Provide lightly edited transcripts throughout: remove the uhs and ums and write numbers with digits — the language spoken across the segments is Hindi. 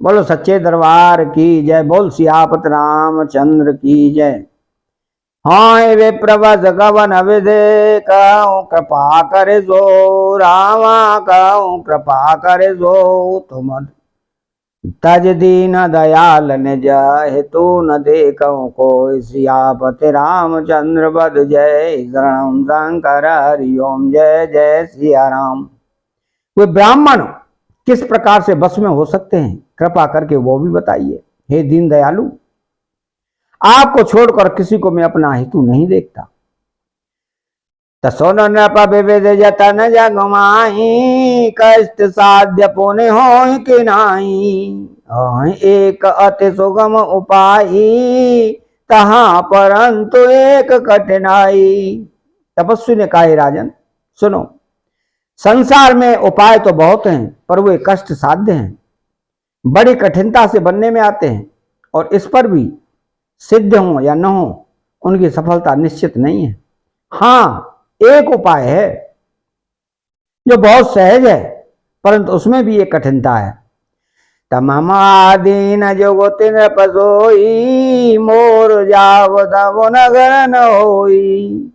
बोलो सच्चे दरबार की जय। बोल सियापत रामचंद्र की जय। हाँ वे प्रभा गवन विदे कहूँ कृपा करे जो रामा कहूँ कृपा करे जो तुम तज दीन दयाल निज हेतु न देखूँ कोई सियापति रामचंद्र बद जय शरणम शंकर हरिओम जय जय सिया राम। वे ब्राह्मण किस प्रकार से बस में हो सकते हैं, कृपा करके वो भी बताइए। हे दीन दयालु, आपको छोड़कर किसी को मैं अपना हेतु नहीं देखता। तसोन नृप विविध जतन जगमाही कष्ट साध्य पुण्य हो कि नाही। एक अति सुगम उपाय तहां परंतु एक कठिनाई। तपस्वी ने कहा राजन सुनो, संसार में उपाय तो बहुत हैं पर वे कष्ट साध्य हैं, बड़ी कठिनता से बनने में आते हैं और इस पर भी सिद्ध हो या न हो उनकी सफलता निश्चित नहीं है। हाँ, एक उपाय है जो बहुत सहज है परंतु उसमें भी एक कठिनता है। तमाम दीन जो तिन पसोई मोर जाव तब नगर न होई।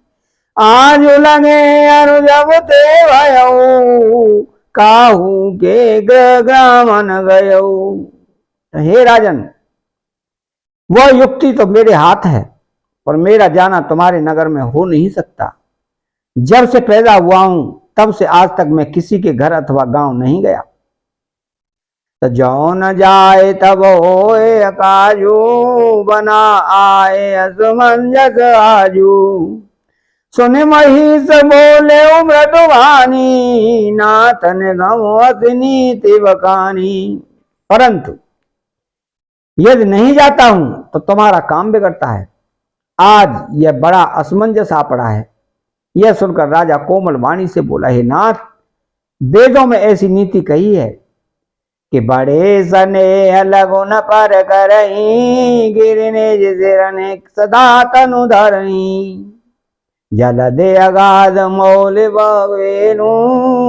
आज लगे अनुजब ते भयऊ काहू के ग्रामन गयऊ। हे राजन, वह युक्ति तो मेरे हाथ है पर मेरा जाना तुम्हारे नगर में हो नहीं सकता। जब से पैदा हुआ हूं तब से आज तक मैं किसी के घर अथवा गांव नहीं गया। तो जो न जाए तब होए अकाजू बना आए असमंजस आजू। सुने महिष बोले मृदुवानी नाथ ने नीति बकानी। परंतु यदि नहीं जाता हूं तो तुम्हारा काम बिगड़ता है। आज यह बड़ा असमंजस आ पड़ा है। यह सुनकर राजा कोमल वाणी से बोला, हे नाथ, वेदों में ऐसी नीति कही है कि बड़े सने लगुन पर करही गिरने जिरने सदा तनु धरणी। जल दे अगाध मौल बवेनु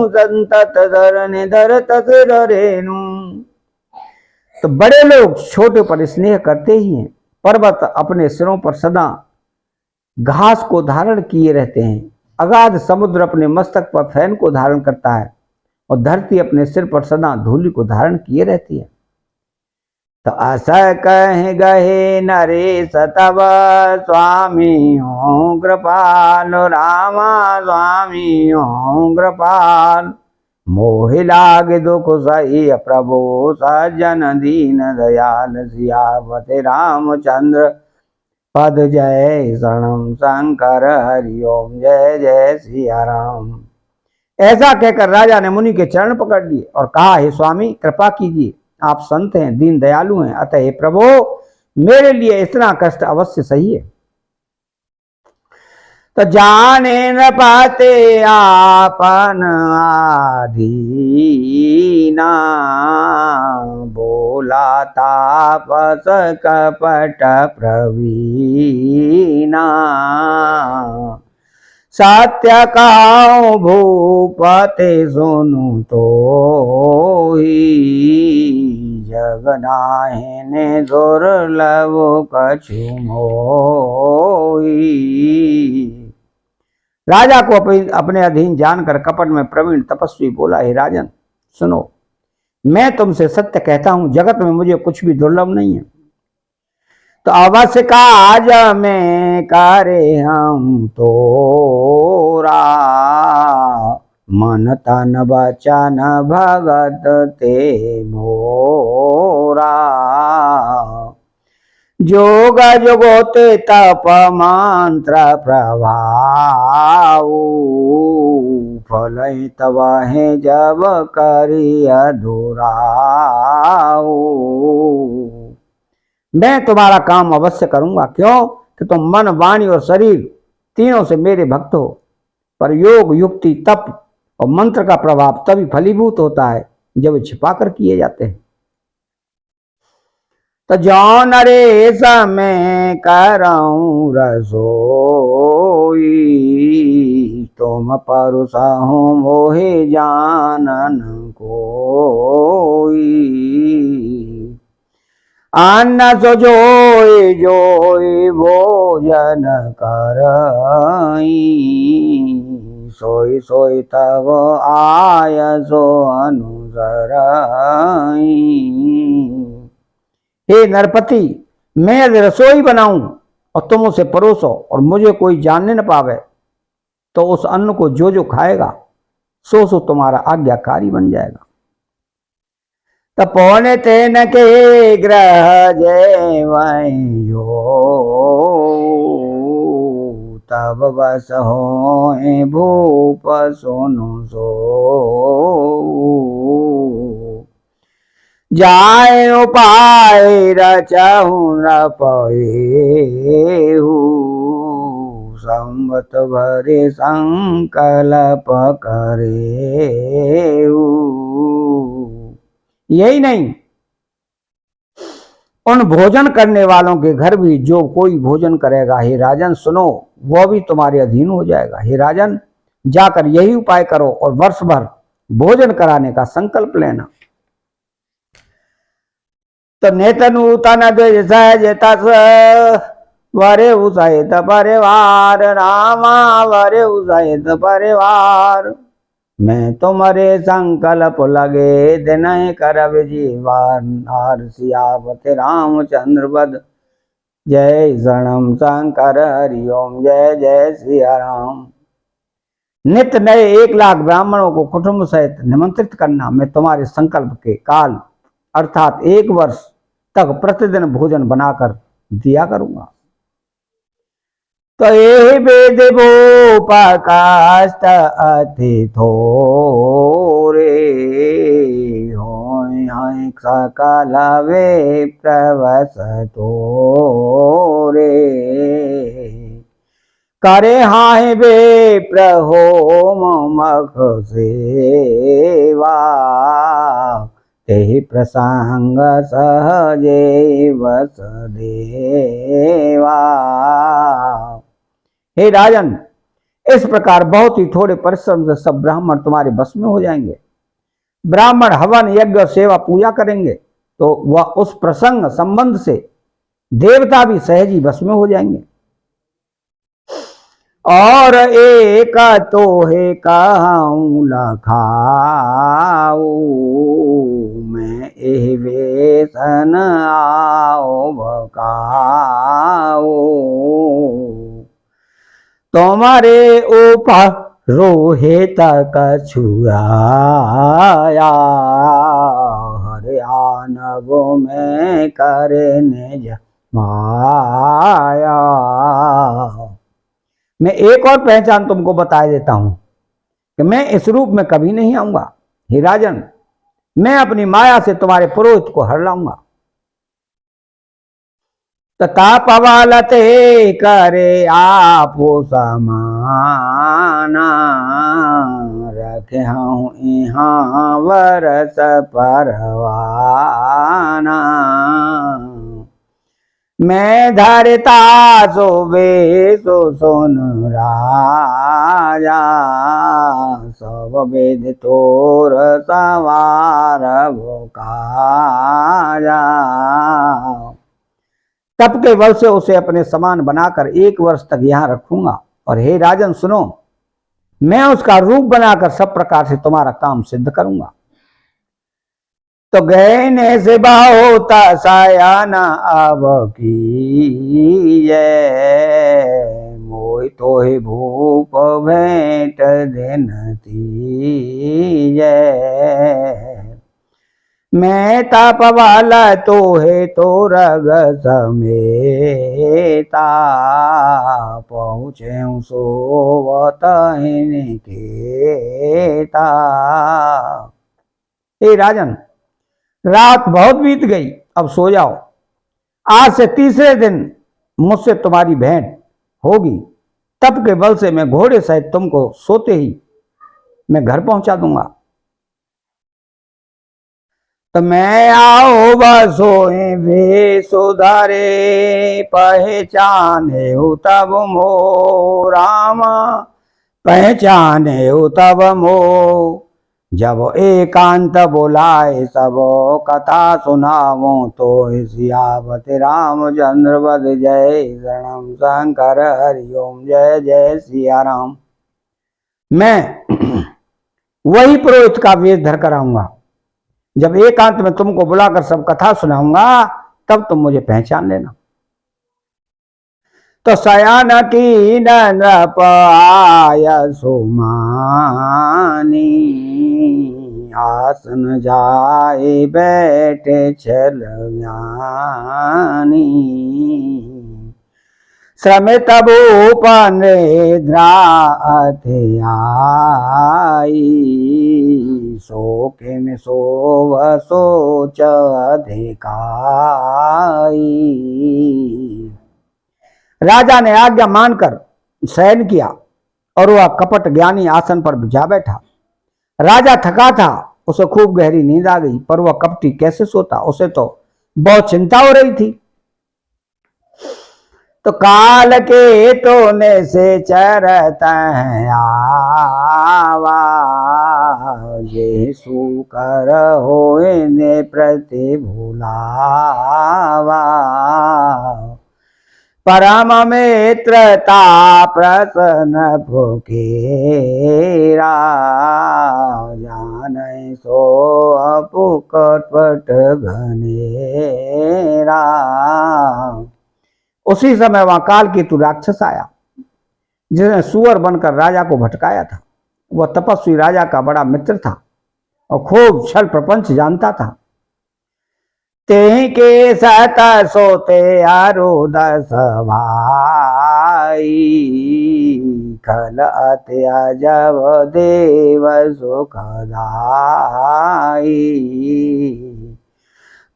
संतत धरने धर तसर रेणु। तो बड़े लोग छोटे पर स्नेह करते ही हैं। पर्वत अपने सिरों पर सदा घास को धारण किए रहते हैं। अगाध समुद्र अपने मस्तक पर फैन को धारण करता है और धरती अपने सिर पर सदा धूलि को धारण किए रहती है। तो अस कह गहे नरेश तब स्वामी हो कृपाल रामा स्वामी हो कृपाल। मोहि लाग दुख सही प्रभु सज्जन दीन दयाल सियापति रामचंद्र पद जय शरणम शंकर हरिओम जय जय सिया राम। ऐसा कहकर राजा ने मुनि के चरण पकड़ लिए और कहा, हे स्वामी कृपा कीजिए, आप संत हैं, दीन दयालु हैं, अतः हे प्रभु मेरे लिए इतना कष्ट अवश्य सही है। तो जाने न पाते आपन आधीना बोला तापस कपट प्रवीणा। सत्य कहूँ भूपते सुनु तो जगनाहिने दुर्लभ कछु मोही। राजा को अपने अधीन जानकर कपट में प्रवीण तपस्वी बोला, हे राजन सुनो, मैं तुमसे सत्य कहता हूं, जगत में मुझे कुछ भी दुर्लभ नहीं है। तो अवश्य काज में करे हम तोरा मन तन बचन भगत ते मोरा। जोग जोगोते तप मंत्र प्रभाव फल तब है जब करी अधूराऊ। मैं तुम्हारा काम अवश्य करूंगा, क्यों कि तुम मन वाणी और शरीर तीनों से मेरे भक्त हो। पर योग युक्ति तप और मंत्र का प्रभाव तभी फलीभूत होता है जब छिपा कर किए जाते हैं। तो जो नरेश में करऊं रसोई तुम परुषहु मोहे जानन कोई। अन्न सो जोई जोई भोजन करई, सोई सोई तब आय सो अनुसरई। हे नरपति, मैं यदि रसोई बनाऊं और तुम उसे परोसो और मुझे कोई जानने न पावे, तो उस अन्न को जो जो खाएगा सो सो तुम्हारा आज्ञाकारी बन जाएगा। तपोने तेन के ग्रह जय जो, तब बस हो भूप सोनु सो। जाय उपाय रचहु न पएहु, संवत भरे संकल्प करेहु। यही नहीं, उन भोजन करने वालों के घर भी जो कोई भोजन करेगा, हे राजन सुनो, वो भी तुम्हारे अधीन हो जाएगा। हे राजन, जाकर यही उपाय करो और वर्ष भर भोजन कराने का संकल्प लेना। तो नेतनु तन द्विज सहज तस, वरे सहित परिवार, रामा वरे सहित परिवार। मैं तुम्हारे संकल्प लगे दिन करब जीवार, सियावत रामचंद्र बद जय शरणम शंकर हरिओम जय जय सिया राम। नित्य नए 1 लाख ब्राह्मणों को कुटुंब सहित निमंत्रित करना मैं तुम्हारे संकल्प के काल अर्थात 1 वर्ष तक प्रतिदिन भोजन बनाकर दिया करूंगा। तो ये वेद भूपकाष्ट अति थोरे, होय सकल वे प्रवस तोरे। करे हाय वे प्रहोम मख सेवा, तेहि प्रसंग सहजे वस देवा। हे राजन, इस प्रकार बहुत ही थोड़े परिश्रम से सब ब्राह्मण तुम्हारे बस में हो जाएंगे। ब्राह्मण हवन यज्ञ और सेवा पूजा करेंगे तो वह उस प्रसंग संबंध से देवता भी सहज ही बस में हो जाएंगे। और एक तो है कहूं लखाऊ, मैं एह वेसन आओ भकाऊ। तुम्हारे ऊपर रोहित कछुआया, हरियाणा में करने माया। मैं एक और पहचान तुमको बता देता हूं कि मैं इस रूप में कभी नहीं आऊंगा। हे राजन, मैं अपनी माया से तुम्हारे पुरोहित को हर लाऊंगा। तथा पवालते करे आपो समाना, रखे हूं यहाँ वरस परवाना। मैं धरता सो सो सोन राजा, सब वेद तोर सवार भोकाजा। तप के बल से उसे अपने समान बनाकर 1 वर्ष तक यहाँ रखूंगा। और हे राजन सुनो, मैं उसका रूप बनाकर सब प्रकार से तुम्हारा काम सिद्ध करूंगा। तो गहने से बहुत सायान अब की जय, मोहि तो ही भूप भेंट देनती जय। मैं ताप वाला तो है तो रग समेता, पहुँचे सोवत केता। हे राजन, रात बहुत बीत गई, अब सो जाओ। आज से तीसरे दिन मुझसे तुम्हारी भेंट होगी। तप के बल से मैं घोड़े सहित तुमको सोते ही मैं घर पहुंचा दूंगा। तो मैं आओ बसोए वे सुधारे, पहचाने तब मो रामा, पहचाने तब मो। जब एकांत बुलाए सब कथा सुनावो तो सियावत रामचंद्र बद जय शरणम शंकर हरिओम जय जय सिया राम। मैं वही पुरोहित का वेश धर कर आऊंगा। जब एकांत में तुमको बुलाकर सब कथा सुनाऊंगा तब तुम मुझे पहचान लेना। तो शयन की नृप आय सुमानी आसन जाए बैठे छल ज्ञानी श्रमित भूप निद्रा आई शोक में सोव सोच अधिकाई। राजा ने आज्ञा मानकर शयन किया और वह कपट ज्ञानी आसन पर जा बैठा। राजा थका था, उसे खूब गहरी नींद आ गई, पर वह कपटी कैसे सोता, उसे तो बहुत चिंता हो रही थी। तो काल के टोने से चरत आवा यीशु कर होए ने प्रति भुलावा परम मित्रता प्रसन्न फुकेरा जान सो अपुकट घनेरा। उसी समय वहां काल केतु राक्षस आया जिसने सुअर बनकर राजा को भटकाया था। वह तपस्वी राजा का बड़ा मित्र था और खूब छल प्रपंच जानता था। ते के सत सोते अरुदस भाई खल अत्यजब देव सुखदाई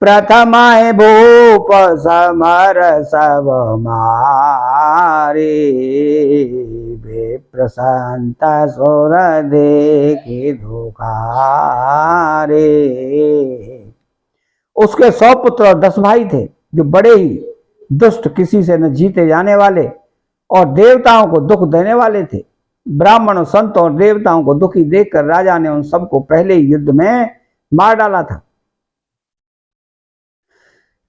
प्रथमाए भूप समर सब मारे प्रसंत सुर देखी धोखारे। उसके 100 पुत्र और 10 भाई थे जो बड़े ही दुष्ट, किसी से न जीते जाने वाले और देवताओं को दुख देने वाले थे। ब्राह्मणों, संतों और देवताओं को दुखी देखकर राजा ने उन सबको पहले ही युद्ध में मार डाला था।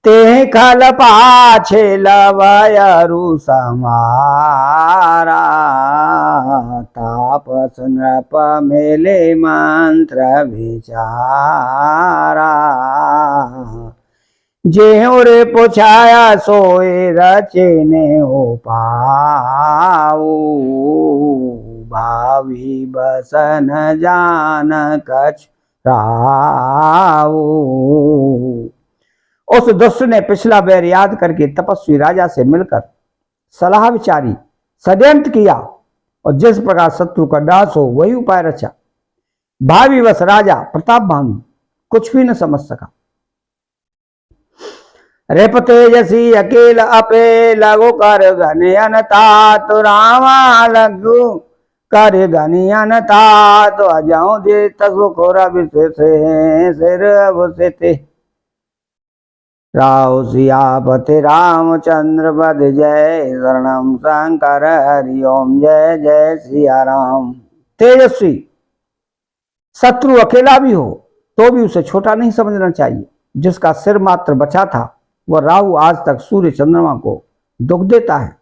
ते खल पाछे लवयरु समारा तापस नृप मेले मंत्र विचारा जेहु रे पुछाया सोए रचने हो पाऊ भावी बसन जान कछ राऊ। उस दुष्ट ने पिछला बैर याद करके तपस्वी राजा से मिलकर सलाह विचारी, षड्यंत्र किया और जिस प्रकार शत्रु का नाश हो वही उपाय रचा। भावी वश राजा प्रताप भानु कुछ भी न समझ सका। रेप तेजसी अकेल अपे लगो कर घनियन तात रामा लगू कर घनियन तात अजाऊ जे तसु खोरा विशेष सिर अवसे राव सियापति रामचंद्र बद जय शरणम शंकर हरिओम जय जय सिया राम। तेजस्वी शत्रु अकेला भी हो तो भी उसे छोटा नहीं समझना चाहिए। जिसका सिर मात्र बचा था वह राहु आज तक सूर्य चंद्रमा को दुख देता है।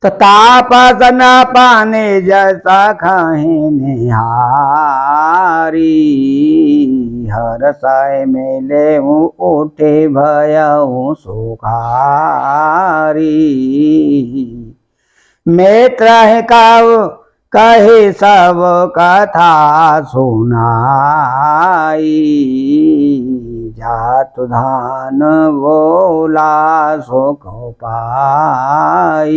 तो तापस न पाने जैसा खाहे निहारी हर साय मेले उठे भयऊ सुखारी मित्र है काव कहे सब कथा सुनाई जात धान बोला सुख पाई।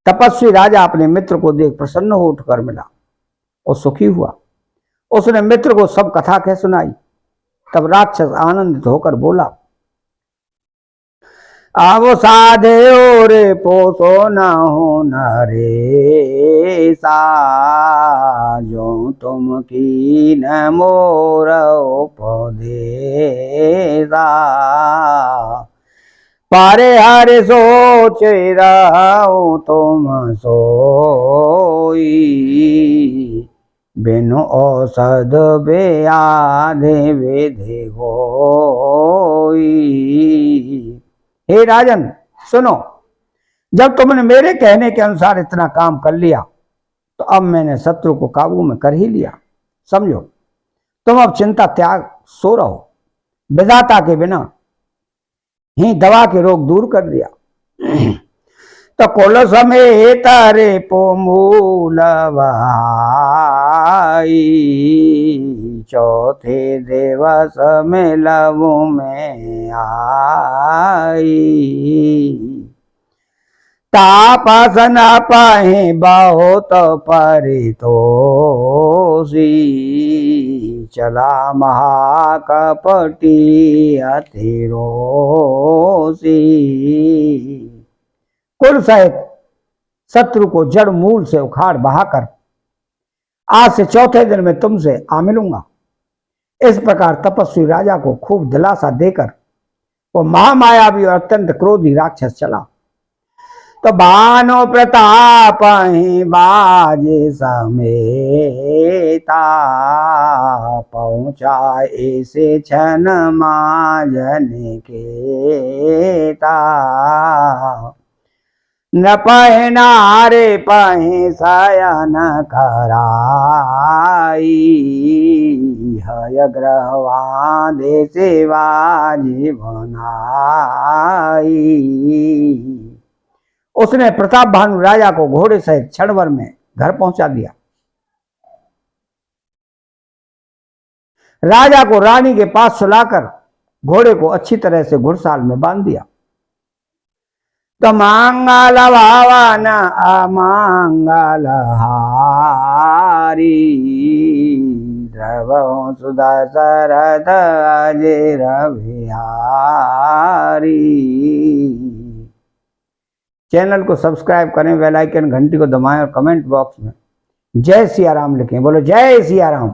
तपस्वी राजा अपने मित्र को देख प्रसन्न हो उठकर मिला और सुखी हुआ। उसने मित्र को सब कथा कह सुनाई। तब राक्षस आनंदित होकर बोला, अब साधे रे पोसो न हो नरेसा जो तुम की न मोर उपदेसा पारे हरे सोच रहो तुम सोई, बिनु औषध बेआधे वेधे होई। हे राजन सुनो, जब तुमने मेरे कहने के अनुसार इतना काम कर लिया तो अब मैंने शत्रु को काबू में कर ही लिया। समझो, तुम अब चिंता त्याग सो रहो। विधाता के बिना ही दवा के रोग दूर कर दिया। तो कुल समेत रे पो मूल भाई, चौथे दिवस में लवु में आई। तापस न पाए बहुत परितोषी, चला महाकपटी अति रोषी। कुल सहित शत्रु को जड़ मूल से उखाड़ बहाकर आज से चौथे दिन में तुमसे आ मिलूंगा। इस प्रकार तपस्वी राजा को खूब दिलासा देकर वो महामायावी और अत्यंत क्रोधी राक्षस चला। तो भानु प्रताप ही बाजे समेता, पहुंचा ऐसे क्षण माजन केता। न पहे नारे पहे शयन कराई, हय ग्रहवादे सेवा जीवनाई। उसने प्रताप भानु राजा को घोड़े सहित क्षण भर में घर पहुंचा दिया। राजा को रानी के पास सुलाकर घोड़े को अच्छी तरह से घुड़साल में बांध दिया। तो मांगल भावन अमांगल हारी, द्रवहु सुदशरथ अजिर बिहारी। चैनल को सब्सक्राइब करें, बेल आइकन घंटी को दबाएं और कमेंट बॉक्स में जय सिया राम लिखें। बोलो जय सिया राम।